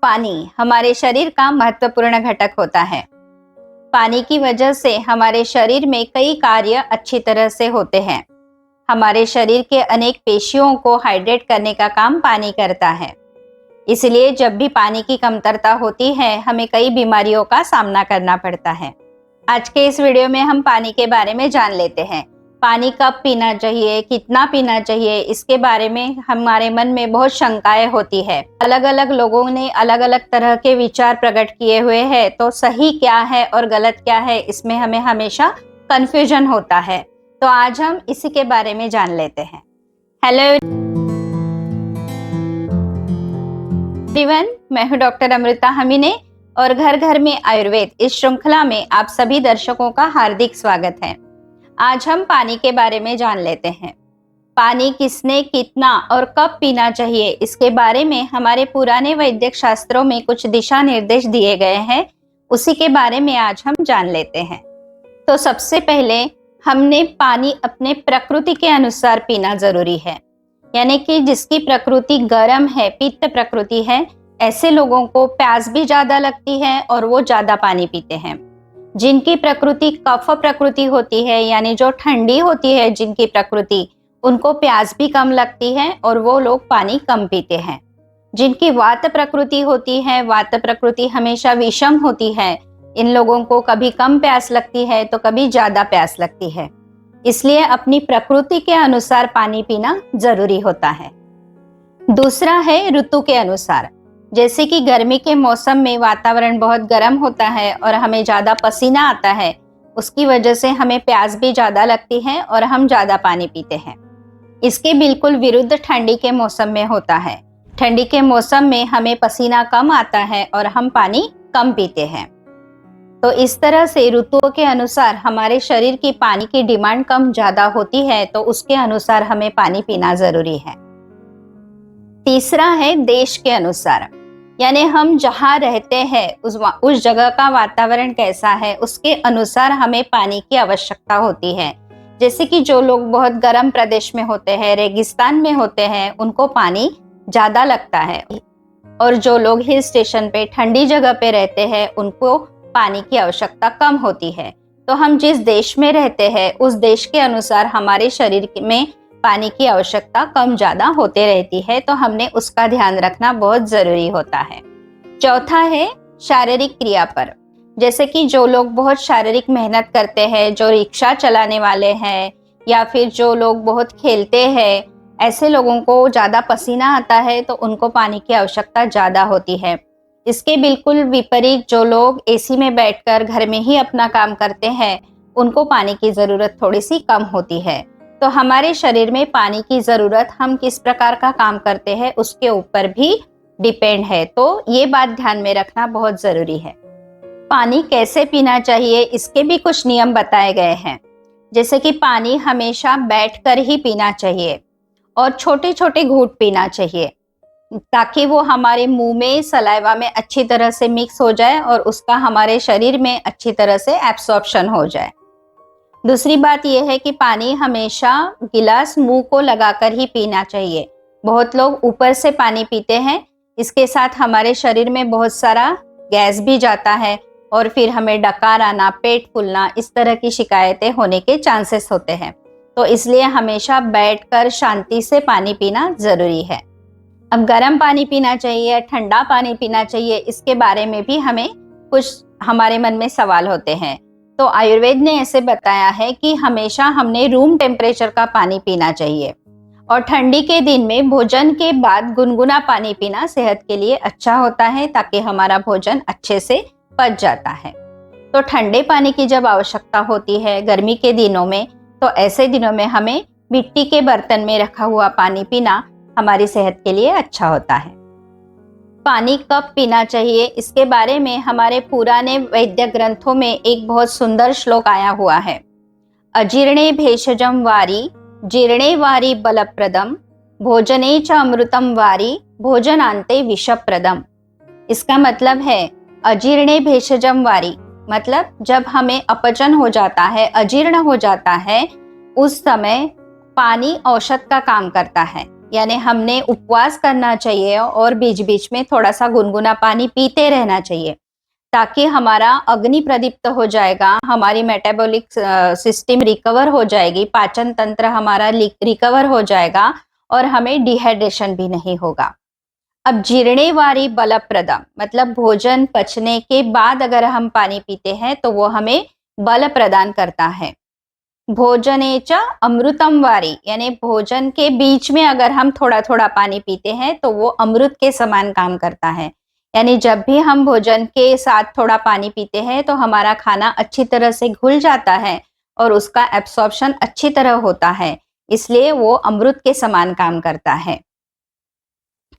पानी हमारे शरीर का महत्वपूर्ण घटक होता है। पानी की वजह से हमारे शरीर में कई कार्य अच्छी तरह से होते हैं। हमारे शरीर के अनेक पेशियों को हाइड्रेट करने का काम पानी करता है। इसलिए जब भी पानी की कमतरता होती है, हमें कई बीमारियों का सामना करना पड़ता है। आज के इस वीडियो में हम पानी के बारे में जान लेते हैं। पानी कब पीना चाहिए, कितना पीना चाहिए, इसके बारे में हमारे मन में बहुत शंकाएं होती है। अलग अलग लोगों ने अलग अलग तरह के विचार प्रकट किए हुए हैं, तो सही क्या है और गलत क्या है, इसमें हमें हमेशा कंफ्यूजन होता है। तो आज हम इसी के बारे में जान लेते हैं। हेलो एवरीवन, मैं हूं डॉक्टर अमृता हमीने और घर घर में आयुर्वेद इस श्रृंखला में आप सभी दर्शकों का हार्दिक स्वागत है। आज हम पानी के बारे में जान लेते हैं। पानी किसने, कितना और कब पीना चाहिए, इसके बारे में हमारे पुराने वैदिक शास्त्रों में कुछ दिशा निर्देश दिए गए हैं। उसी के बारे में आज हम जान लेते हैं। तो सबसे पहले हमने पानी अपने प्रकृति के अनुसार पीना जरूरी है। यानी कि जिसकी प्रकृति गर्म है, पित्त प्रकृति है, ऐसे लोगों को प्यास भी ज्यादा लगती है और वो ज्यादा पानी पीते हैं। जिनकी प्रकृति कफ प्रकृति होती है, यानी जो ठंडी होती है जिनकी प्रकृति, उनको प्यास भी कम लगती है और वो लोग पानी कम पीते हैं। जिनकी वात प्रकृति होती है, वात प्रकृति हमेशा विषम होती है, इन लोगों को कभी कम प्यास लगती है तो कभी ज्यादा प्यास लगती है। इसलिए अपनी प्रकृति के अनुसार पानी पीना जरूरी होता है। दूसरा है ऋतु के अनुसार। जैसे कि गर्मी के मौसम में वातावरण बहुत गर्म होता है और हमें ज्यादा पसीना आता है, उसकी वजह से हमें प्यास भी ज्यादा लगती है और हम ज्यादा पानी पीते हैं। इसके बिल्कुल विरुद्ध ठंडी के मौसम में होता है। ठंडी के मौसम में हमें पसीना कम आता है और हम पानी कम पीते हैं। तो इस तरह से ऋतुओं के अनुसार हमारे शरीर की पानी की डिमांड कम ज्यादा होती है, तो उसके अनुसार हमें पानी पीना जरूरी है। तीसरा है देश के अनुसार। यानी हम जहाँ रहते हैं उस जगह का वातावरण कैसा है, उसके अनुसार हमें पानी की आवश्यकता होती है। जैसे कि जो लोग बहुत गर्म प्रदेश में होते हैं, रेगिस्तान में होते हैं, उनको पानी ज्यादा लगता है, और जो लोग हिल स्टेशन पे ठंडी जगह पे रहते हैं, उनको पानी की आवश्यकता कम होती है। तो हम जिस देश में रहते हैं उस देश के अनुसार हमारे शरीर में पानी की आवश्यकता कम ज्यादा होते रहती है, तो हमने उसका ध्यान रखना बहुत जरूरी होता है। चौथा है शारीरिक क्रिया पर। जैसे कि जो लोग बहुत शारीरिक मेहनत करते हैं, जो रिक्शा चलाने वाले हैं, या फिर जो लोग बहुत खेलते हैं, ऐसे लोगों को ज्यादा पसीना आता है तो उनको पानी की आवश्यकता ज्यादा होती है। इसके बिल्कुल विपरीत जो लोग एसी में बैठकर घर में ही अपना काम करते हैं, उनको पानी की जरूरत थोड़ी सी कम होती है। तो हमारे शरीर में पानी की जरूरत हम किस प्रकार का काम करते हैं उसके ऊपर भी डिपेंड है। तो ये बात ध्यान में रखना बहुत जरूरी है। पानी कैसे पीना चाहिए, इसके भी कुछ नियम बताए गए हैं। जैसे कि पानी हमेशा बैठकर ही पीना चाहिए और छोटे छोटे घूंट पीना चाहिए, ताकि वो हमारे मुंह में, सलाइवा में अच्छी तरह से मिक्स हो जाए और उसका हमारे शरीर में अच्छी तरह से एब्सॉर्प्शन हो जाए। दूसरी बात यह है कि पानी हमेशा गिलास मुंह को लगाकर ही पीना चाहिए। बहुत लोग ऊपर से पानी पीते हैं, इसके साथ हमारे शरीर में बहुत सारा गैस भी जाता है और फिर हमें डकार आना, पेट फूलना, इस तरह की शिकायतें होने के चांसेस होते हैं। तो इसलिए हमेशा बैठकर शांति से पानी पीना जरूरी है। अब गर्म पानी पीना चाहिए, ठंडा पानी पीना चाहिए, इसके बारे में भी हमें कुछ हमारे मन में सवाल होते हैं। तो आयुर्वेद ने ऐसे बताया है कि हमेशा हमने रूम टेम्परेचर का पानी पीना चाहिए, और ठंडी के दिन में भोजन के बाद गुनगुना पानी पीना सेहत के लिए अच्छा होता है, ताकि हमारा भोजन अच्छे से पच जाता है। तो ठंडे पानी की जब आवश्यकता होती है गर्मी के दिनों में, तो ऐसे दिनों में हमें मिट्टी के बर्तन में रखा हुआ पानी पीना हमारी सेहत के लिए अच्छा होता है। पानी कब पीना चाहिए, इसके बारे में हमारे पुराने वैद्य ग्रंथों में एक बहुत सुंदर श्लोक आया हुआ है। अजीर्णे भेषजम वारी, जीर्णे वारी बलप्रदम, भोजने च अमृतम वारी, भोजनांते विषप्रदम। इसका मतलब है अजीर्णे भेषजम वारी, मतलब जब हमें अपचन हो जाता है, अजीर्ण हो जाता है, उस समय पानी औषध का काम करता है। यानी हमने उपवास करना चाहिए और बीच बीच में थोड़ा सा गुनगुना पानी पीते रहना चाहिए, ताकि हमारा अग्नि प्रदीप्त हो जाएगा, हमारी मेटाबॉलिक सिस्टम रिकवर हो जाएगी, पाचन तंत्र हमारा रिकवर हो जाएगा और हमें डिहाइड्रेशन भी नहीं होगा। अब जीर्णेवारी बलप्रदम मतलब भोजन पचने के बाद अगर हम पानी पीते हैं तो वो हमें बल प्रदान करता है। भोजनेच अमृतम वारी यानी भोजन के बीच में अगर हम थोड़ा थोड़ा पानी पीते हैं तो वो अमृत के समान काम करता है। यानी जब भी हम भोजन के साथ थोड़ा पानी पीते हैं तो हमारा खाना अच्छी तरह से घुल जाता है और उसका एब्सॉर्प्शन अच्छी तरह होता है, इसलिए वो अमृत के समान काम करता है।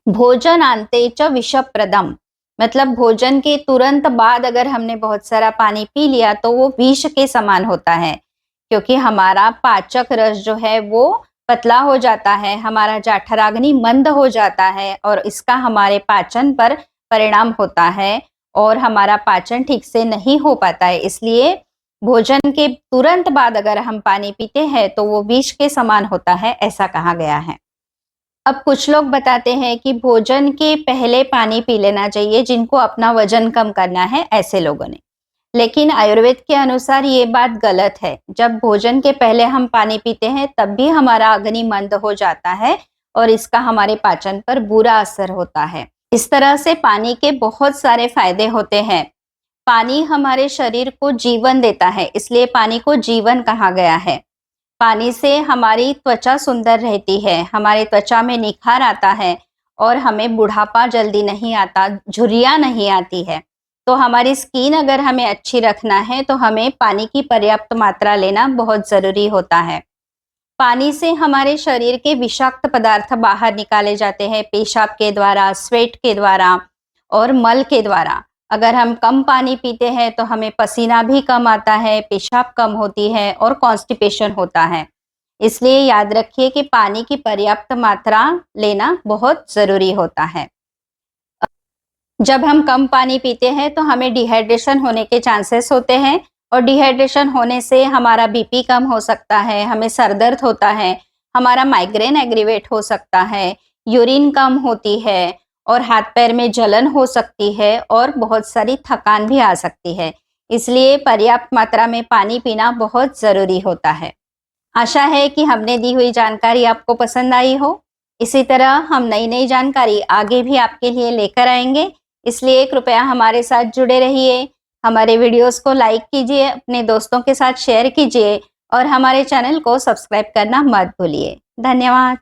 भोजन आंते च विषप्रदम मतलब भोजन के तुरंत बाद अगर हमने बहुत सारा पानी पी लिया तो वो विष के समान होता है, क्योंकि हमारा पाचक रस जो है वो पतला हो जाता है, हमारा जठराग्नि मंद हो जाता है और इसका हमारे पाचन पर परिणाम होता है और हमारा पाचन ठीक से नहीं हो पाता है। इसलिए भोजन के तुरंत बाद अगर हम पानी पीते हैं तो वो विष के समान होता है, ऐसा कहा गया है। अब कुछ लोग बताते हैं कि भोजन के पहले पानी पी लेना चाहिए जिनको अपना वजन कम करना है, ऐसे लोगों ने। लेकिन आयुर्वेद के अनुसार ये बात गलत है। जब भोजन के पहले हम पानी पीते हैं तब भी हमारा अग्नि मंद हो जाता है और इसका हमारे पाचन पर बुरा असर होता है। इस तरह से पानी के बहुत सारे फायदे होते हैं। पानी हमारे शरीर को जीवन देता है, इसलिए पानी को जीवन कहा गया है। पानी से हमारी त्वचा सुंदर रहती है, हमारी त्वचा में निखार आता है और हमें बुढ़ापा जल्दी नहीं आता, झुर्रियां नहीं आती है। तो हमारी स्किन अगर हमें अच्छी रखना है तो हमें पानी की पर्याप्त मात्रा लेना बहुत जरूरी होता है। पानी से हमारे शरीर के विषाक्त पदार्थ बाहर निकाले जाते हैं, पेशाब के द्वारा, स्वेट के द्वारा और मल के द्वारा। अगर हम कम पानी पीते हैं तो हमें पसीना भी कम आता है, पेशाब कम होती है और कॉन्स्टिपेशन होता है। इसलिए याद रखिए कि पानी की पर्याप्त मात्रा लेना बहुत जरूरी होता है। जब हम कम पानी पीते हैं तो हमें डिहाइड्रेशन होने के चांसेस होते हैं और डिहाइड्रेशन होने से हमारा बीपी कम हो सकता है, हमें सर दर्द होता है, हमारा माइग्रेन एग्रीवेट हो सकता है, यूरिन कम होती है और हाथ पैर में जलन हो सकती है और बहुत सारी थकान भी आ सकती है। इसलिए पर्याप्त मात्रा में पानी पीना बहुत ज़रूरी होता है। आशा है कि हमने दी हुई जानकारी आपको पसंद आई हो। इसी तरह हम नई नई जानकारी आगे भी आपके लिए लेकर आएंगे, इसलिए कृपया हमारे साथ जुड़े रहिए। हमारे वीडियोस को लाइक कीजिए, अपने दोस्तों के साथ शेयर कीजिए और हमारे चैनल को सब्सक्राइब करना मत भूलिए। धन्यवाद।